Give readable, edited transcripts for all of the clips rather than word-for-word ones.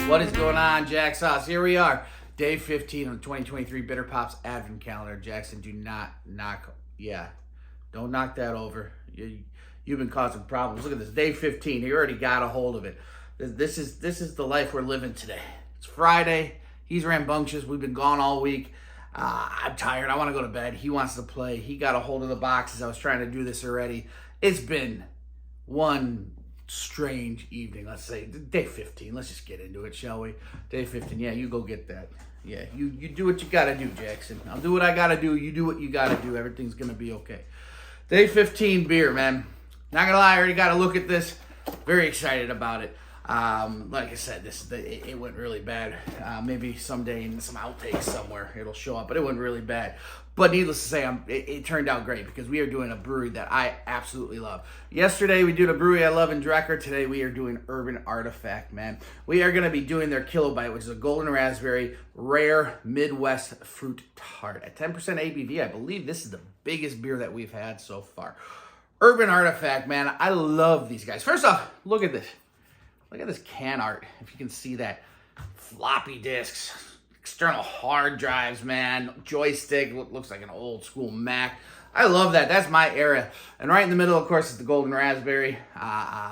What is going on, Jack Sauce? Here we are, day 15 of the 2023 Bitter Pops Advent Calendar. Jackson, do not don't knock that over. You've been causing problems. Look at this, day 15. You already got a hold of it. This is the life we're living today. It's Friday. He's rambunctious. We've been gone all week. I'm tired. I want to go to bed. He wants to play. He got a hold of the boxes. I was trying to do this already. It's been one strange evening. Let's say day 15. Let's just get into it, shall we? Day 15. Yeah, you go get that. Yeah, you do what you gotta do, Jackson. I'll do what I gotta do. You do what you gotta do. Everything's gonna be okay. Day 15 beer, man. Not gonna lie, I already got to look at this. Very excited about it. Like I said, it went really bad. Maybe someday in some outtakes somewhere it'll show up, but it went really bad. But needless to say, it turned out great because we are doing a brewery that I absolutely love. Yesterday we did a brewery I love in Drecker. Today we are doing Urban Artifact, man. We are going to be doing their Kilobite, which is a golden raspberry rare Midwest fruit tart at 10% ABV. I believe this is the biggest beer that we've had so far. Urban Artifact, man. I love these guys. First off, look at this. Look at this can art, if you can see that. Floppy disks, external hard drives, man. Joystick, looks like an old school Mac. I love that. That's my era. And right in the middle, of course, is the golden raspberry,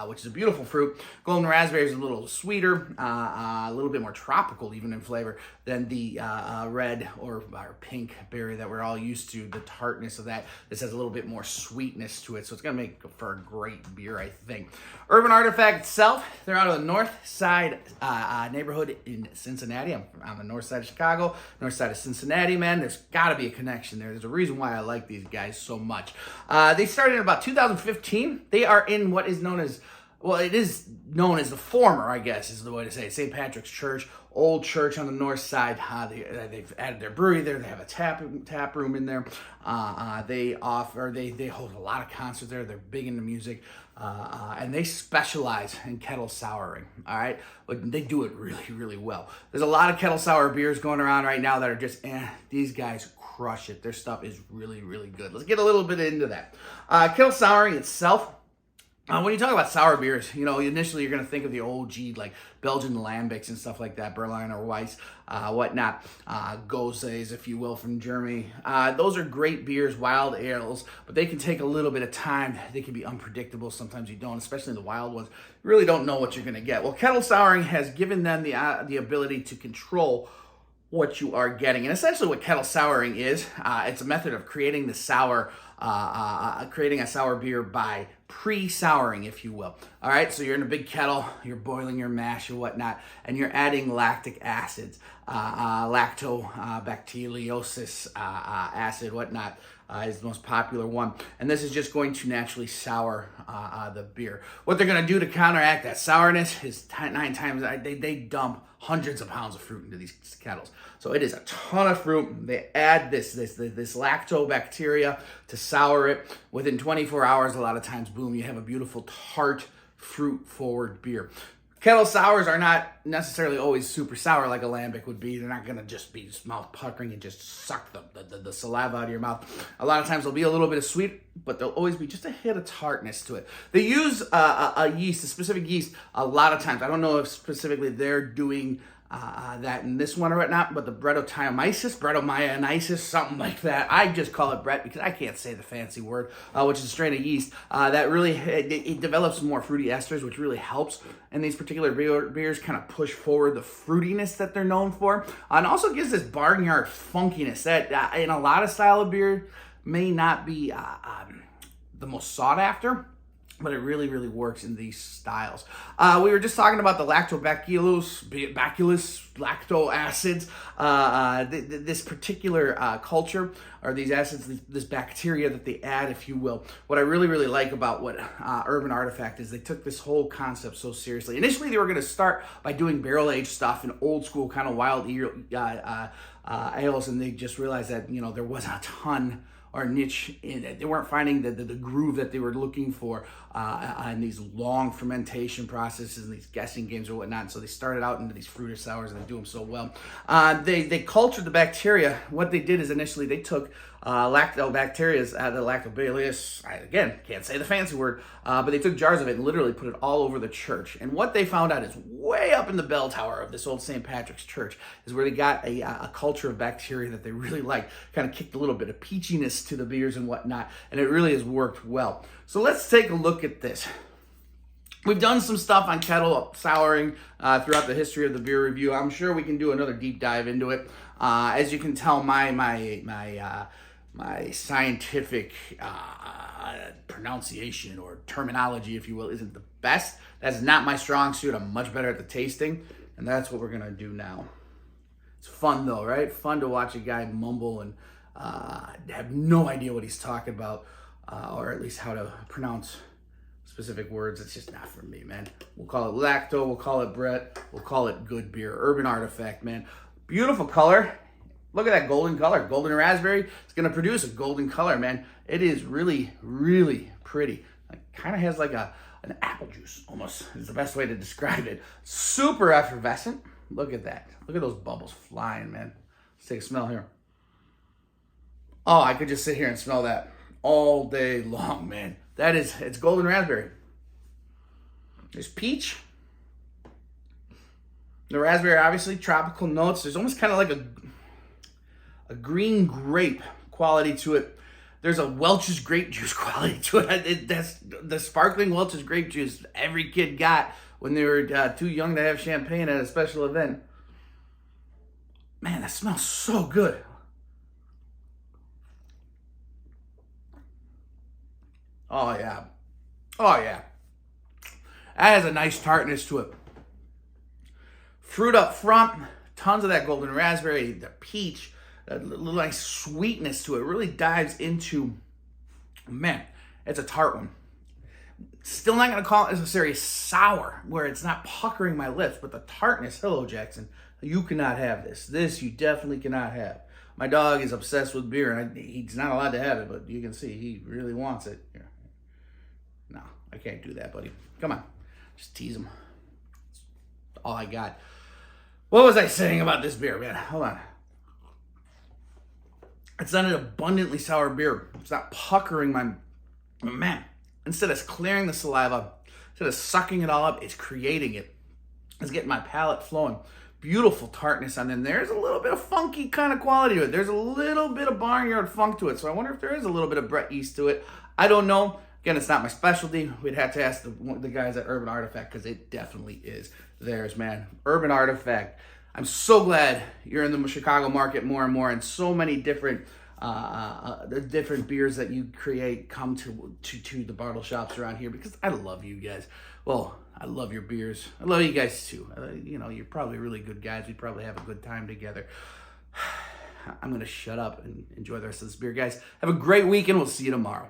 which is a beautiful fruit. Golden raspberry is a little sweeter, a little bit more tropical even in flavor than the red or pink berry that we're all used to, the tartness of that. This has a little bit more sweetness to it, so it's going to make for a great beer, I think. Urban Artifact itself, they're out of the North Side neighborhood in Cincinnati. I'm on the north side of Chicago, north side of Cincinnati, man. There's got to be a connection there. There's a reason why I like these guys so much. They started in about 2015. They are in what is known as, well, it is known as the former, I guess, is the way to say it, St. Patrick's Church, old church on the north side. They've added their brewery there. They have a tap room in there. They hold a lot of concerts there. They're big into music. And they specialize in kettle souring, all right? But they do it really, really well. There's a lot of kettle sour beers going around right now that are just, these guys crush it. Their stuff is really, really good. Let's get a little bit into that. Kettle souring itself, when you talk about sour beers, initially you're going to think of the OG, like Belgian lambics and stuff like that, Berliner Weiss, whatnot, Goses, if you will, from Germany. Those are great beers, wild ales, but they can take a little bit of time. They can be unpredictable. Sometimes you don't, especially the wild ones. You really don't know what you're going to get. Well, kettle souring has given them the ability to control what you are getting. And essentially what kettle souring is, it's a method of creating the sour, creating a sour beer by pre-souring, if you will. All right, so you're in a big kettle, you're boiling your mash or whatnot, and you're adding lactic acids, lactobacteriosis acid, whatnot, is the most popular one. And this is just going to naturally sour the beer. What they're going to do to counteract that sourness is 9 times, they dump hundreds of pounds of fruit into these kettles. So it is a ton of fruit. They add this lactobacteria to sour it. Within 24 hours, a lot of times, boom, you have a beautiful tart, fruit-forward beer. Kettle sours are not necessarily always super sour like a lambic would be. They're not going to just be mouth puckering and just suck the saliva out of your mouth. A lot of times there'll be a little bit of sweet, but there'll always be just a hit of tartness to it. They use a specific yeast, a lot of times. I don't know if specifically they're doing that in this one or whatnot, but the Brettanomyces, something like that. I just call it Brett because I can't say the fancy word, which is a strain of yeast that really, it develops more fruity esters, which really helps in these particular beers, kind of push forward the fruitiness that they're known for, and also gives this barnyard funkiness that in a lot of style of beer may not be the most sought after, but it really, really works in these styles. We were just talking about the lactobacillus lacto acids. This particular culture, or these acids, this bacteria that they add, if you will. What I really, really like about what Urban Artifact is they took this whole concept so seriously. Initially, they were going to start by doing barrel-aged stuff and old school kind of wild ales, and they just realized that, there wasn't a ton or niche in it. They weren't finding the groove that they were looking for on these long fermentation processes and these guessing games or whatnot. So they started out into these fruit sours and they do them so well. They cultured the bacteria. What they did is initially they took lactobacterias, the lactobacillus, I again can't say the fancy word, but they took jars of it and literally put it all over the church. And what they found out is way up in the bell tower of this old St. Patrick's church is where they got a culture of bacteria that they really liked, kind of kicked a little bit of peachiness to the beers and whatnot, and it really has worked well. So let's take a look at this. We've done some stuff on kettle souring throughout the history of the beer review. I'm sure we can do another deep dive into it. As you can tell, my scientific pronunciation or terminology, if you will, isn't the best. That's not my strong suit. I'm much better at the tasting, and that's what we're gonna do now. It's fun though, right? Fun to watch a guy mumble and have no idea what he's talking about, or at least how to pronounce specific words. It's just not for me, man. We'll call it Lacto, we'll call it Brett, we'll call it good beer. Urban Artifact, man. Beautiful color. Look at that golden color. Golden raspberry. It's going to produce a golden color, man. It is really, really pretty. It kind of has like an apple juice, almost, is the best way to describe it. Super effervescent. Look at that. Look at those bubbles flying, man. Let's take a smell here. Oh, I could just sit here and smell that all day long, man. It's golden raspberry. There's peach. The raspberry, obviously, tropical notes. There's almost kind of like a green grape quality to it. There's a Welch's grape juice quality to it. That's the sparkling Welch's grape juice every kid got when they were too young to have champagne at a special event. Man, that smells so good. Oh, yeah. Oh, yeah. That has a nice tartness to it. Fruit up front, tons of that golden raspberry, the peach, a little nice sweetness to it. Really dives into, man, it's a tart one. Still not going to call it necessarily sour, where it's not puckering my lips, but the tartness, hello, Jackson, you cannot have this. This you definitely cannot have. My dog is obsessed with beer, and he's not allowed to have it, but you can see he really wants it. Here. No, I can't do that, buddy. Come on, just tease him. That's all I got. What was I saying about this beer, man? Hold on. It's not an abundantly sour beer. It's not puckering my man. Instead of clearing the saliva, instead of sucking it all up, it's creating it. It's getting my palate flowing. Beautiful tartness on them. There's a little bit of funky kind of quality to it. There's a little bit of barnyard funk to it. So I wonder if there is a little bit of Brett yeast to it. I don't know. Again, it's not my specialty. We'd have to ask the guys at Urban Artifact, because it definitely is theirs, man. Urban Artifact. I'm so glad you're in the Chicago market more and more, and so many different the different beers that you create come to the bottle shops around here, because I love you guys. Well, I love your beers. I love you guys too. You know, you're probably really good guys. We probably have a good time together. I'm going to shut up and enjoy the rest of this beer, guys. Have a great weekend. We'll see you tomorrow.